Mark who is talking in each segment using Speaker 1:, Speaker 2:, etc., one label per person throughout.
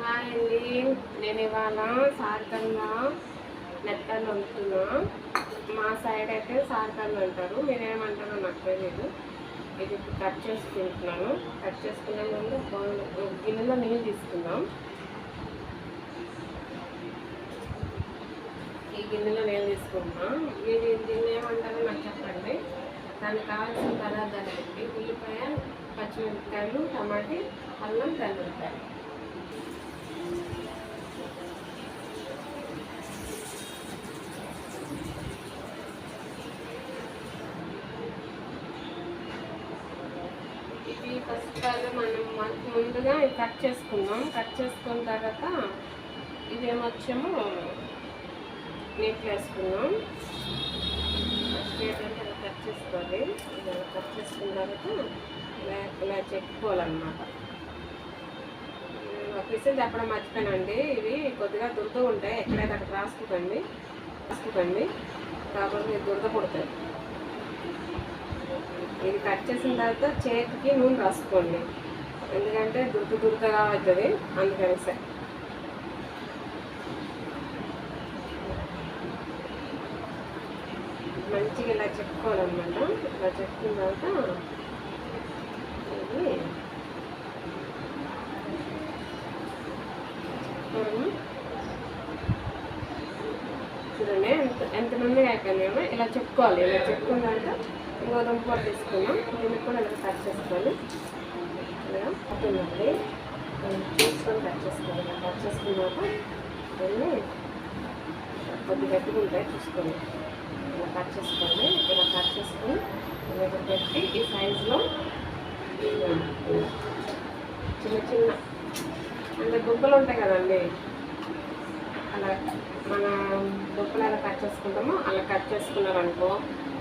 Speaker 1: Hi అండి, నేను ఇవాళ సారకల్లా మెత్తలు వండుతున్నా. మా సైడ్ అయితే సారకల్లు అంటారు, మీరేమంటారో నాకు తెలియదు. ఇది కట్ చేసుకుంటున్నాను. కట్ చేసుకునే ముందు గిన్నెలో నీళ్ళు తీసుకుందాం. ఈ గిన్నెలో నీళ్ళు తీసుకుంటున్నాం. మీరు దీన్ని ఏమంటారో నాకు చెప్పండి. దానికి కావాల్సిన పదార్థాలు పెట్టి ఉల్లిపాయ, పచ్చిమిరపకాయలు, టమాటీ, అల్లం, తెల్లపాయలు. ఇవి ఫస్ట్ మనం ముందుగా కట్ చేసుకుందాం. కట్ చేసుకున్న తర్వాత ఇదేమొచ్చేమో నీట్లు వేసుకుందాం. ఫస్ట్ ఏంటంటే ఇలా కట్ చేసుకోవాలి. ఇలా కట్ చేసుకున్న తర్వాత ఇలా చెప్పుకోవాలన్నమాట. ఒక విషయం చెప్పడం మర్చిపోయానండి, ఇవి కొద్దిగా దురద ఉంటాయి. ఎక్కడైతే అక్కడ రాసుకోకండి కాబట్టి దురద పుడతాయి. ఇది కట్ చేసిన తర్వాత చేతికి నూనె రాసుకోండి, ఎందుకంటే దురదగా అవుతుంది. అందుకనేసే మంచిగా ఇలా చెప్పుకోవాలన్నమాట. ఇలా చెప్పుకున్న తర్వాత చూడండి ఎంత మందిగా అయిపోయినామో ఇలా చెప్పుకోవాలి. ఇలా చెప్పుకున్న తర్వాత గోధుమ పొడి తీసుకున్నాం. దీనికి కూడా ఇలా కట్ చేసుకోవాలి. ఇలా అవుతుందండి, చూసుకొని కట్ చేసుకోవాలి. ఇలా కట్ చేసుకున్నాక దీన్ని కొద్ది గట్టిగా ఉంటాయి చూసుకోండి. ఇలా కట్ చేసుకోండి. ఇలా కట్ చేసుకొని ఇలా పెట్టి ఈ సైజులో చిన్న చిన్న అంటే గుబ్బలు ఉంటాయి కదండి, అలా మన దుప్పలు ఎలా కట్ చేసుకుంటామో అలా కట్ చేసుకున్నారనుకో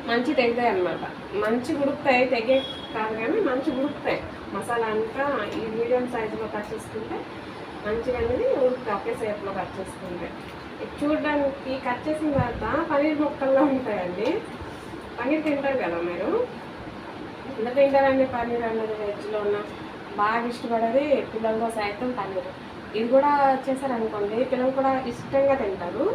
Speaker 1: మంచి తెగుతాయి అన్నమాట. మంచి ఉడుకుతాయి, తెగే కాదు కానీ మంచి ఉడుకుతాయి. మసాలా అంతా ఈ మీడియం సైజులో కట్ చేసుకుంటే మంచిగా అనేది ఉడుకుతాయి. ఒకే సేపులో కట్ చేసుకుంటే చూడడానికి కట్ చేసిన తర్వాత పన్నీర్ ముక్కల్లో ఉంటాయండి. పన్నీర్ తింటారు కదా మీరు, ఎంత తింటారండి పన్నీర్ అన్నది? వెజ్లో ఉన్న బాగా ఇష్టపడేది పిల్లలతో సైతం పన్నీర్. ఇది కూడా చేశారనుకోండి పిల్లలు కూడా ఇష్టంగా తింటారు.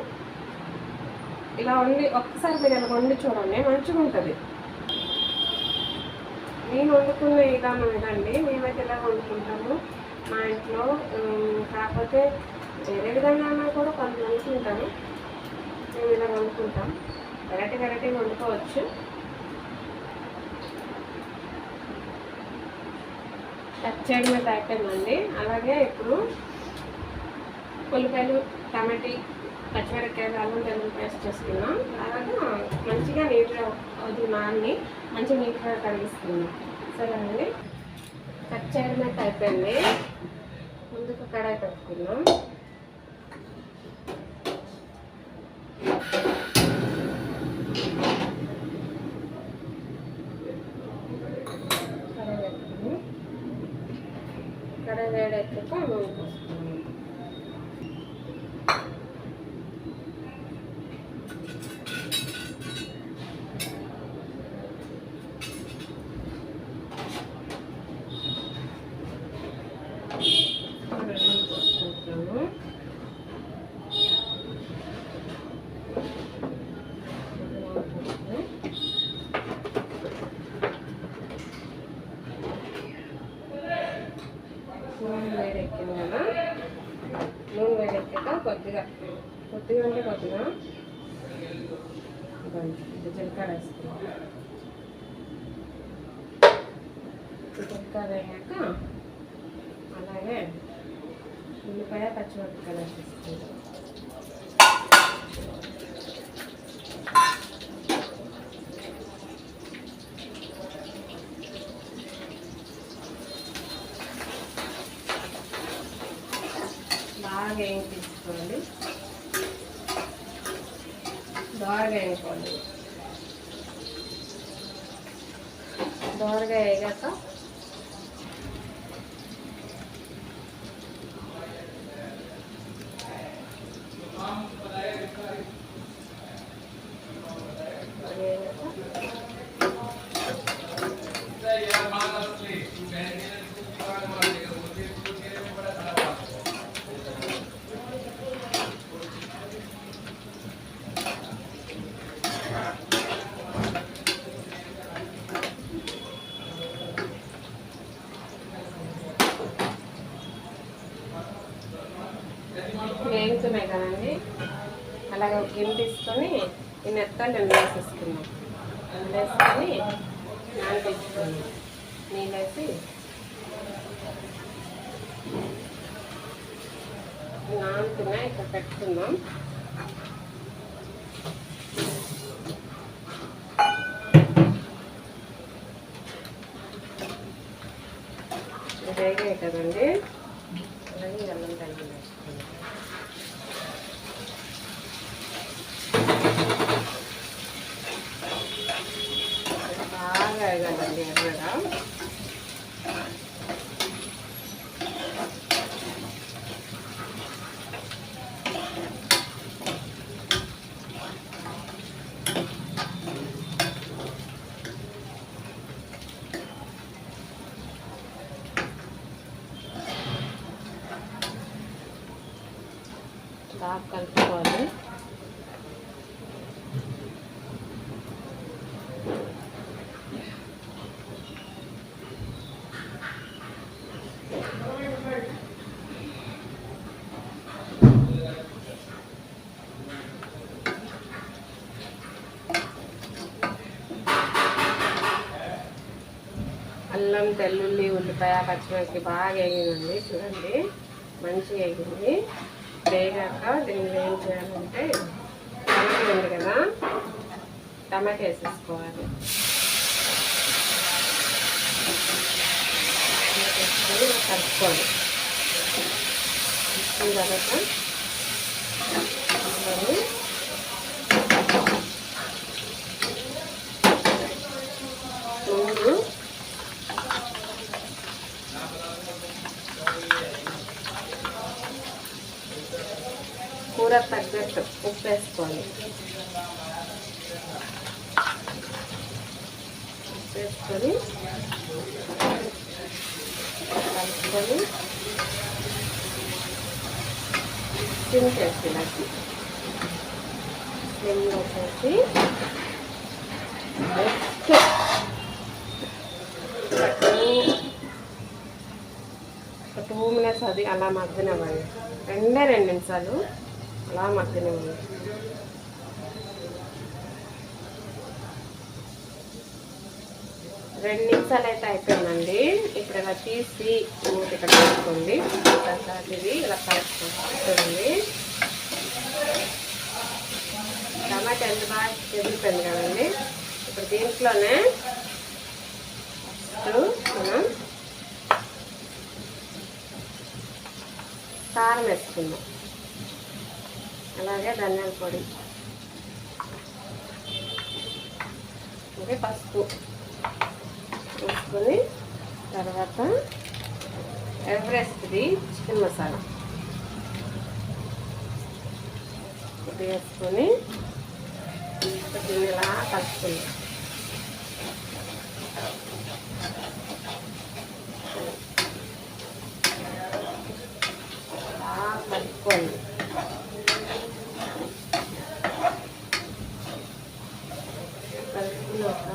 Speaker 1: ఇలా వండి ఒక్కసారి మీరు ఇలా వండి చూడండి, మంచిగా ఉంటుంది. నేను వండుకున్న విధానం ఇదండి. మేమైతే ఇలా వండుకుంటాము మా ఇంట్లో. కాకపోతే వేరే విధంగా కూడా కొంతమంది తింటారు. మేము ఇలా వండుకుంటాం. వెరైటీగా వండుకోవచ్చు. కట్ చేయడం అయితే అయిపోయిందండి. అలాగే ఇప్పుడు ఉల్లిపాయలు, టమాటీ, పచ్చిమిరపకాయలు, అల్లం వెల్లుల్లి పేస్ట్ చేసుకున్నాం. అలాగే మంచిగా నీట్గా అది నాన్ని మంచిగా నీట్గా కడిగిస్తున్నాం. సరేనండి, కట్ చేయడం అయితే అయిపోయింది. ముందుకు కడాయి పెట్టుకున్నాం. కడాయి వేడెక్కాక నూనె పోసుకున్నాం. నూనె వేడెక్కింది కదా, నూనె వేడెక్కాక కొద్దిగా అంటే కొద్దిగా జీలకర్ర వేసుకున్నాం. జీలకర్ర అయ్యాక అలాగే ఉల్లిపాయ, పచ్చిమిరపకాయలు వేసుకుంటాం. బాగా వేయించుకోండి, బాగా వేయించుకోండి. దోరగా వేగాక వేయించున్నాయి కదండి. అలాగే ఒక గిన్నె తీసుకొని ఈ నెత్తలు నేను వేసేసుకున్నాం. వేసుకొని నానబెట్టుకున్నాం. నీళ్ళు వేసి నానుతున్నాయి ఇక్కడ పెట్టుకుందాం. వేగాయి కదండి. అలాగే అల్లం కలిపి వేసుకుందాం. బాగా వేగాలండి ఎర్రగా. బాగా కలుపుకోవాలి. అల్లం, తెల్లుల్లి, ఉల్లిపాయ, పచ్చిమిరపకాయ బాగా వేగిందండి. చూడండి మంచిగా వేగింది. వేగాక దీన్ని ఏం చేయాలంటే టమాటా ఉంది కదా, టమాటా వేసేసుకోవాలి. వేసుకొని కలుపుకోవాలి. తీసుకున్న తర్వాత ముందు కూర తగ్గట్టు ఉప్పు వేసుకోవాలి. ఉప్పు వేసుకొని కలుపుకొని స్టిమ్ చేసి స్లిమ్లో చేసి ఒక 2 minutes అది అలా మగ్గనివ్వండి. 2 నిమిషాలు అలా మగ్గనివ్వండి. రెండు నిమిషాలు అయితే అయిపోయిందండి. ఇప్పుడు ఇలా తీసి మూత ఇక్కడ పెట్టుకోండి. ఇది ఇలా కలుపుకోండి. టమాటా ఎంత బాగా ఎదిగిపోయింది కదండి. ఇప్పుడు దీంట్లోనే మనం కారం వేసుకుందాం. అలాగే ధనియాల పొడి, ఇంకా పసుపు వేసుకొని తర్వాత ఎవరెస్ట్ది చికెన్ మసాలా ఇది వేసుకొని దీన్ని ఇలా కలుపుకుందాం. కలుపుకోండి. కలుపుకున్నాక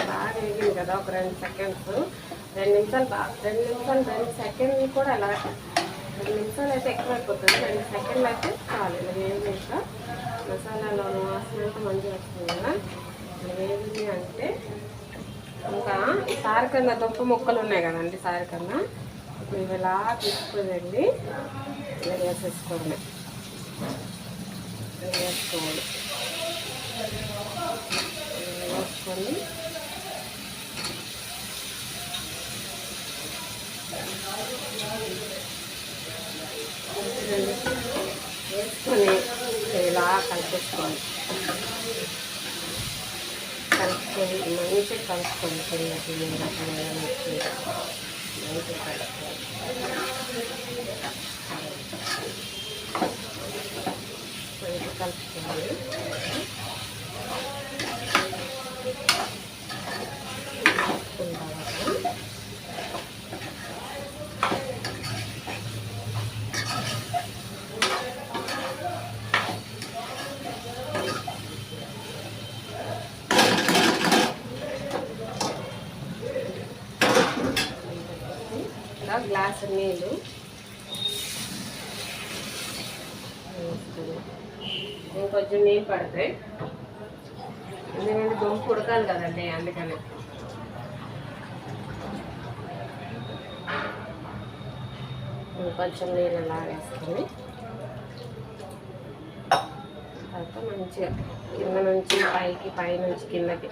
Speaker 1: బాగా వేగింది కదా, ఒక 2 seconds, 2 నిమిషాలు బాగా 2 నిమిషాలు 2 సెకండ్లు కూడా అలా 2 నిమిషాలు అయితే ఎక్కువైపోతుంది. 2 సెకండ్లు అయితే చాలు. ఇలా వేగాక మసాలాలో వాసన అయితే మంచిగా వస్తుంది కదా. ఇలా వేగింది అంటే ఇంకా ఈ సారికన్న దుంప ముక్కలు ఉన్నాయి కదండి, సారికన్న ఇప్పుడు ఇవి ఇలా తీసుకుని ఇలా వేసేసుకోవడమే. వేసుకోవాలి. వేసుకొని వేసుకొని ఇలా కలిపేసుకోవాలి. కలుపుకొని మంచిగా కలుపుకోండి. మంచిగా కలుపుకోవాలి. గ్లాసు నీళ్ళు వస్తుంది. ఇంకొంచెం నీళ్ళు పడతాయి, ఎందుకంటే దుంప ఉడకాలి కదండి, అందుకని. ఇంకొంచెం నీళ్ళు ఇలా వేసుకొని తర్వాత మంచిగా కింద నుంచి పైకి, పై నుంచి కిందకి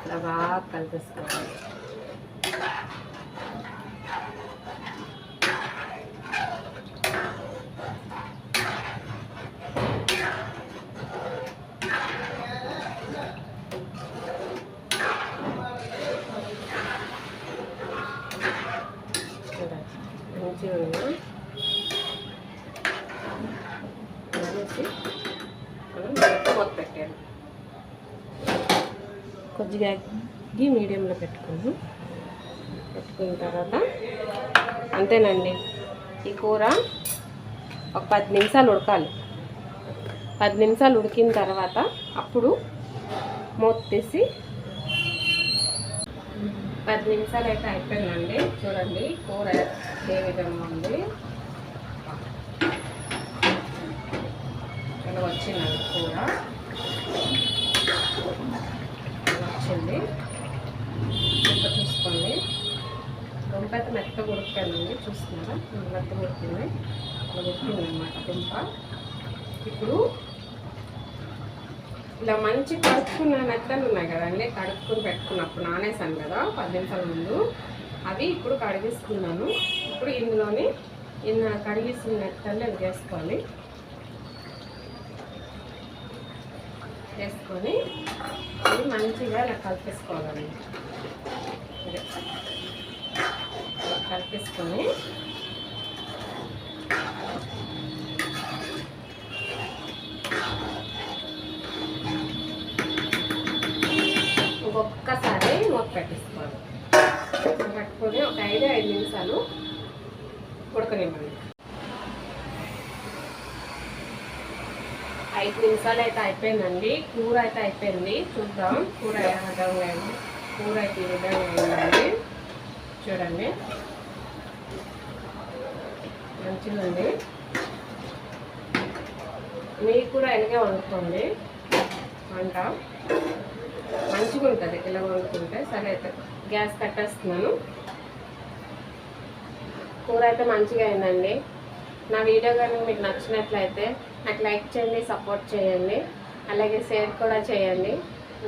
Speaker 1: ఇలా బాగా కలిపేసుకోవాలి. మంచిగా అనేసి మనం మూత పెట్టాను. కొద్దిగా మీడియంలో పెట్టుకున్న తర్వాత అంతేనండి. ఈ కూర ఒక 10 నిమిషాలు ఉడకాలి. 10 నిమిషాలు ఉడికిన తర్వాత అప్పుడు మూత తీసి 10 నిమిషాలు అయితే అయిపోయిందండి. చూడండి కూర ఏ విధంగా ఉంది, ఇలా వచ్చిందండి కూర వచ్చింది. దుంప చూసుకోండి, దుంప అయితే మెత్తగా ఉడికానండి, చూస్తున్నారా మెత్తగా ఉడికింది, అలా ఉడికింది అన్నమాట దుంప. ఇప్పుడు ఇలా మంచి కడుక్కున్న మెత్తలు ఉన్నాయి కదండి, కడుక్కుని పెట్టుకున్నప్పుడు నానేసాను కదా 10 నిమిషాల ముందు, అవి ఇప్పుడు కడిగిస్తున్నాను. ఇప్పుడు ఇందులోని కడిగిస్తున్న మెత్తలు ఇవి వేసుకోవాలి. వేసుకొని ఇది మంచిగా ఇలా కలిపేసుకోవాలండి. కలిపేసుకొని ఇంకొక్కసారి మూత పెట్టేసుకోవాలి. పెట్టుకొని ఒక 5 నిమిషాలు ఉడకనివ్వండి. 5 నిమిషాలు అయితే అయిపోయిందండి. కూర అయితే అయిపోయింది. చూద్దాం కూర ఏ విధంగా అయింది. కూర అయితే ఈ విధంగా అయిందండి, చూడండి మంచిగా ఉంది. మీకు కూడా ఇలాగే వండుకోండి, వంట మంచిగా ఉంటుంది ఇలా వండుకుంటే. సరే అయితే గ్యాస్ కట్టేస్తున్నాను. కూర అయితే మంచిగా అయిందండి. నా వీడియో కానీ మీకు నచ్చినట్లయితే నాకు లైక్ చేయండి, సపోర్ట్ చేయండి, అలాగే షేర్ కూడా చేయండి.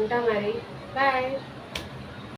Speaker 1: ఉంటా మరి, బాయ్.